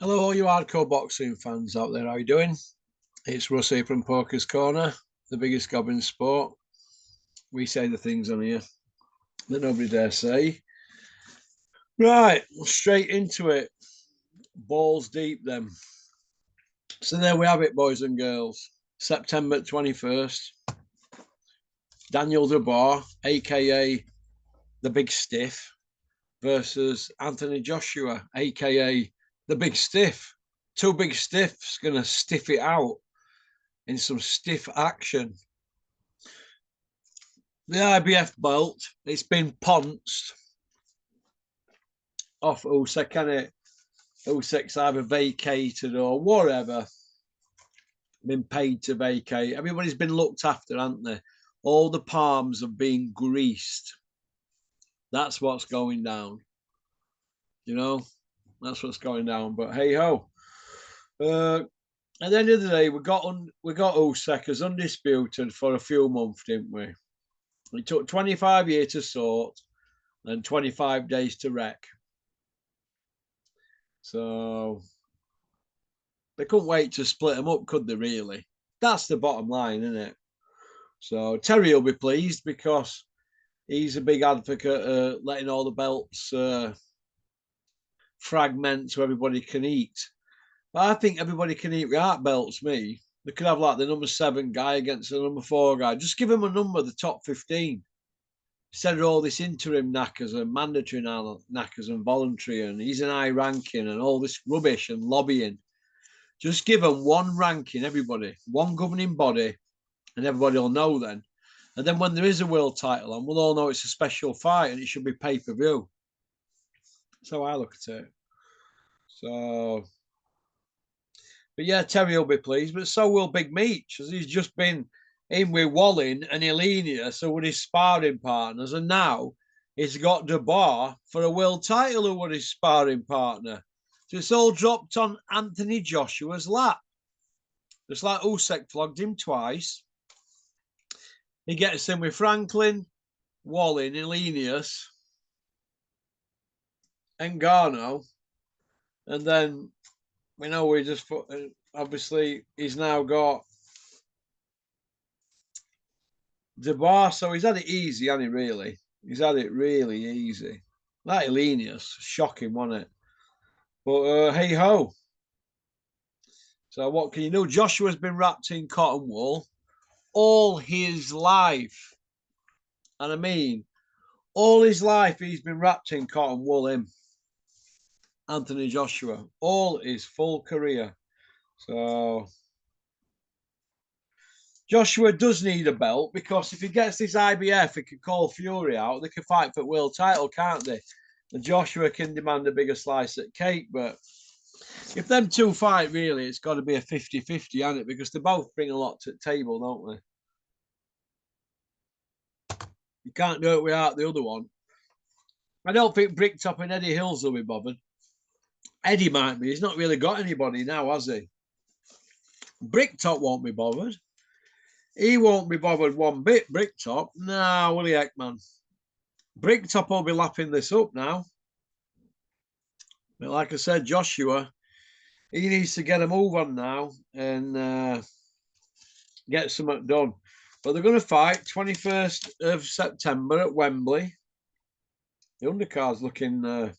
Hello, all you hardcore boxing fans out there. How you doing? It's Russ here from Poker's Corner, the biggest gob in sport. We say the things on here that nobody dare say. Right, straight into it. Balls deep then. So there we have it, boys and girls. September 21st. Daniel Dubois, aka the Big Stiff, versus Anthony Joshua, aka the Big Stiff. Two big stiffs gonna stiff it out in some stiff action. The IBF belt, it's been pounced off Usyk, and it Usyk's either vacated or whatever, been paid to vacate. Everybody's been looked after, haven't they? All the palms have been greased. That's what's going down. You know, that's what's going down. But hey ho. At the end of the day, we got Usyk as undisputed for a few months, didn't we? It took 25 years to sort and 25 days to wreck. So they couldn't wait to split them up, could they, really? That's the bottom line, isn't it? So Terry will be pleased because he's a big advocate of letting all the belts fragment so everybody can eat. But I think everybody can eat without belts, me. They could have like the number 7 guy against the number 4 guy. Just give him a number, the top 15. Instead of all this interim knackers and mandatory knackers and voluntary and he's an high ranking and all this rubbish and lobbying. Just give them one ranking, everybody, one governing body, and everybody will know then. And then when there is a world title on, we'll all know it's a special fight and it should be pay-per-view. That's how I look at it. So, but yeah, Terry will be pleased, but so will Big Meech, as he's just been in with Wallin and Elenia, so with his sparring partners, and now he's got Dubois for a world title who was his sparring partner. So it's all dropped on Anthony Joshua's lap. Just like Usyk flogged him twice. He gets in with Franklin, Wallin, Elenius, and Garno. And then we know we just obviously he's now got Dubois, so he's had it easy, hasn't he, really? He's had it really easy. That Elenius, shocking, wasn't it? But hey ho. So what can you do? Joshua's been wrapped in cotton wool all his life. And I mean, all his life he's been wrapped in cotton wool, him. Anthony Joshua, all his full career. So Joshua does need a belt because if he gets this IBF, he can call Fury out. They can fight for world title, can't they? And Joshua can demand a bigger slice at cake. But if them two fight, really, it's got to be a 50-50, hasn't it? Because they both bring a lot to the table, don't they? You can't do it without the other one. I don't think Bricktop and Eddie Hills will be bothered. Eddie might be. He's not really got anybody now, has he? Bricktop won't be bothered. He won't be bothered one bit, Bricktop. No, Willie Ekman. Bricktop will be lapping this up now. But like I said, Joshua, he needs to get a move on now and get something done. But they're going to fight 21st of September at Wembley. The undercard's looking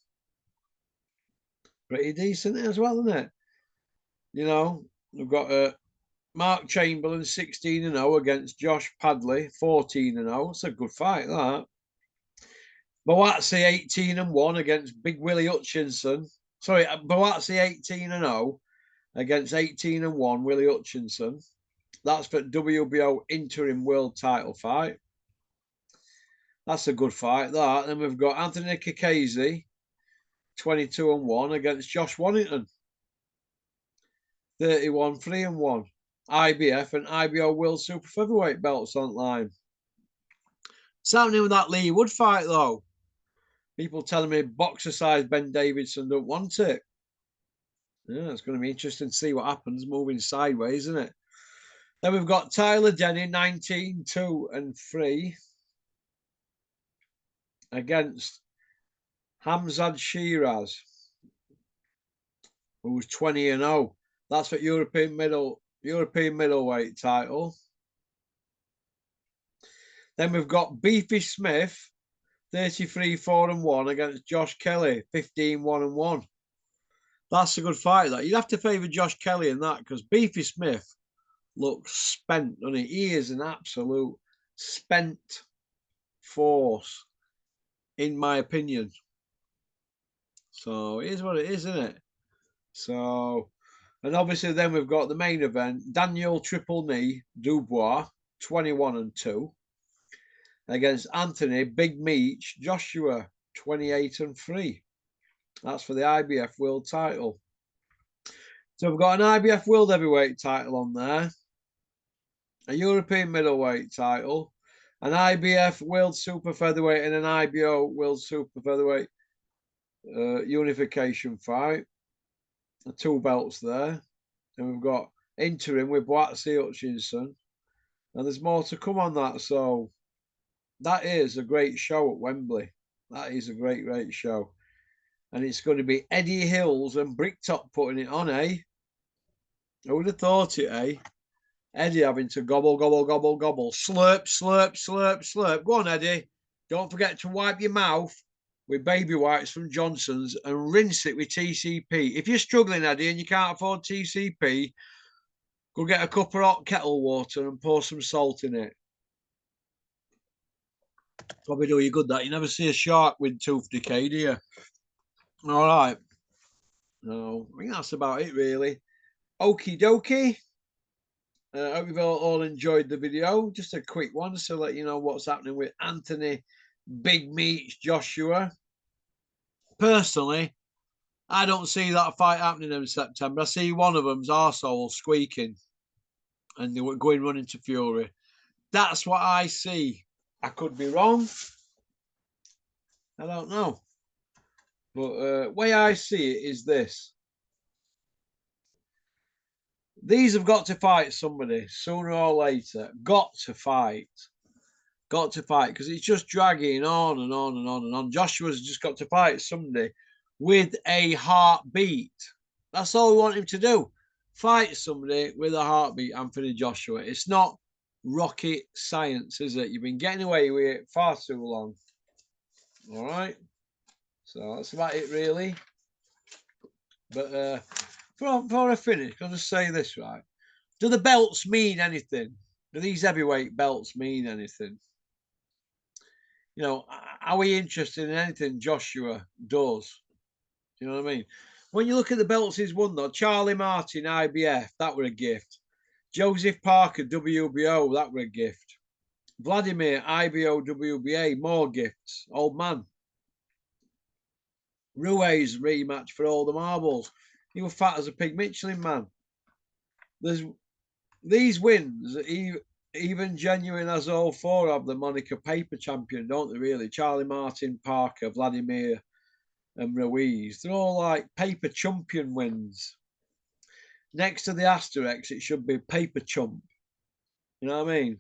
pretty decent as well, isn't it? You know, we've got Mark Chamberlain 16-0 against Josh Padley 14-0. It's a good fight, that. Boazzi 18-1 against Big Willie Hutchinson. Sorry, Boazzi 18-0 against 18-1 Willie Hutchinson. That's for WBO interim world title fight. That's a good fight, that. Then we've got Anthony Kakazi 22-1 against Josh Warrington 31-3-1. IBF and IBO World Super Featherweight belts online. What's happening with that Lee Wood fight, though? People telling me boxer size Ben Davidson don't want it. Yeah, it's going to be interesting to see what happens moving sideways, isn't it? Then we've got Tyler Denny 19-2-3 against Hamzat Shiraz. who was 20-0. That's for European middleweight title. Then we've got Beefy Smith, 33-4-1 against Josh Kelly, 15-1-1. That's a good fight. That you'd have to favour Josh Kelly in that because Beefy Smith looks spent, doesn't he? He is an absolute spent force, in my opinion. So it is what it is, isn't it? So, and obviously then we've got the main event, Daniel Triple Knee Dubois, 21-2, against Anthony Big Meech Joshua, 28-3. That's for the IBF World title. So we've got an IBF World Heavyweight title on there, a European Middleweight title, an IBF World Super Featherweight, and an IBO World Super Featherweight unification fight. The 2 belts there. And we've got interim with Boatsy Hutchinson. And there's more to come on that. So that is a great show at Wembley. That is a great, great show. And it's going to be Eddie Hills and Bricktop putting it on, eh? I would have thought it, eh? Eddie having to gobble, gobble, gobble, gobble. Slurp, slurp, slurp, slurp. Go on, Eddie. Don't forget to wipe your mouth with baby wipes from Johnson's and rinse it with TCP. If you're struggling, Eddie, and you can't afford TCP, go get a cup of hot kettle water and pour some salt in it. Probably do you good that. You never see a shark with tooth decay, do you? All right. No, I think that's about it, really. Okie dokie. I hope you've all enjoyed the video. Just a quick one to let you know what's happening with Anthony Big Meech Joshua. Personally, I don't see that fight happening in September. I see one of them's arsehole squeaking and they were going running to Fury. That's what I see. I could be wrong. I don't know. But way I see it is this. These have got to fight somebody sooner or later. Got to fight. Got to fight because it's just dragging on and on and on and on. Joshua's just got to fight somebody with a heartbeat. That's all we want him to do. Fight somebody with a heartbeat, Anthony Joshua. It's not rocket science, is it? You've been getting away with it far too long. All right. So that's about it, really. But before I finish, I'll just say this, right? Do the belts mean anything? Do these heavyweight belts mean anything? You know, are we interested in anything Joshua does? You know what I mean? When you look at the belts he's won, though, Charlie Martin, IBF, that were a gift. Joseph Parker, WBO, that were a gift. Vladimir, IBO, WBA, more gifts. Old man. Ruiz rematch for all the marbles. He was fat as a pig Michelin man. There's these wins, even genuine as all 4 of the Monica Paper champion, don't they really? Charlie Martin, Parker, Vladimir, and Ruiz. They're all like paper champion wins. Next to the asterisk, it should be paper chump. You know what I mean?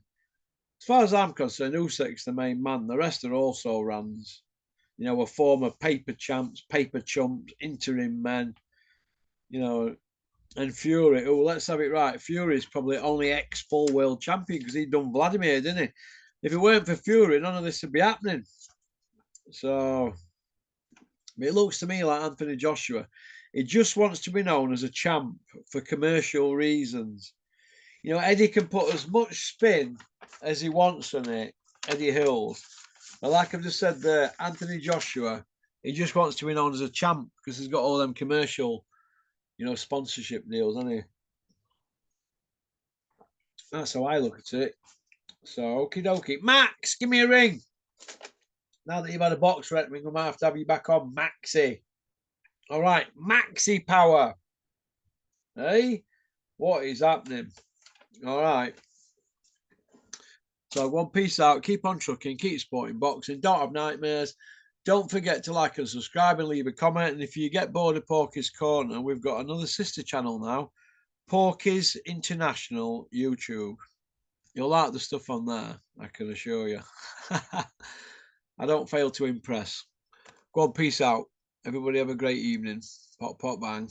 As far as I'm concerned, Usyk's the main man. The rest are also runs. You know, a former paper champs, paper chumps, interim men. You know, and Fury. Oh, let's have it right. Fury's probably only ex-full world champion because he'd done Vladimir, didn't he? If it weren't for Fury, none of this would be happening. So it looks to me like Anthony Joshua. He just wants to be known as a champ for commercial reasons. You know, Eddie can put as much spin as he wants on it, Eddie Hills. But like I've just said there, Anthony Joshua, he just wants to be known as a champ because he's got all them commercial, you know, sponsorship deals, hasn't he? That's how I look at it. So, okie dokie. Max, give me a ring. Now that you've had a box rep, we might have to have you back on, Maxi. All right, Maxi power. Hey, what is happening? All right. So, one peace out. Keep on trucking. Keep supporting boxing. Don't have nightmares. Don't forget to like and subscribe and leave a comment. And if you get bored of Porky's Corner, we've got another sister channel now, Porky's International YouTube. You'll like the stuff on there, I can assure you. I don't fail to impress. Go on, peace out. Everybody have a great evening. Pop, pop, bang.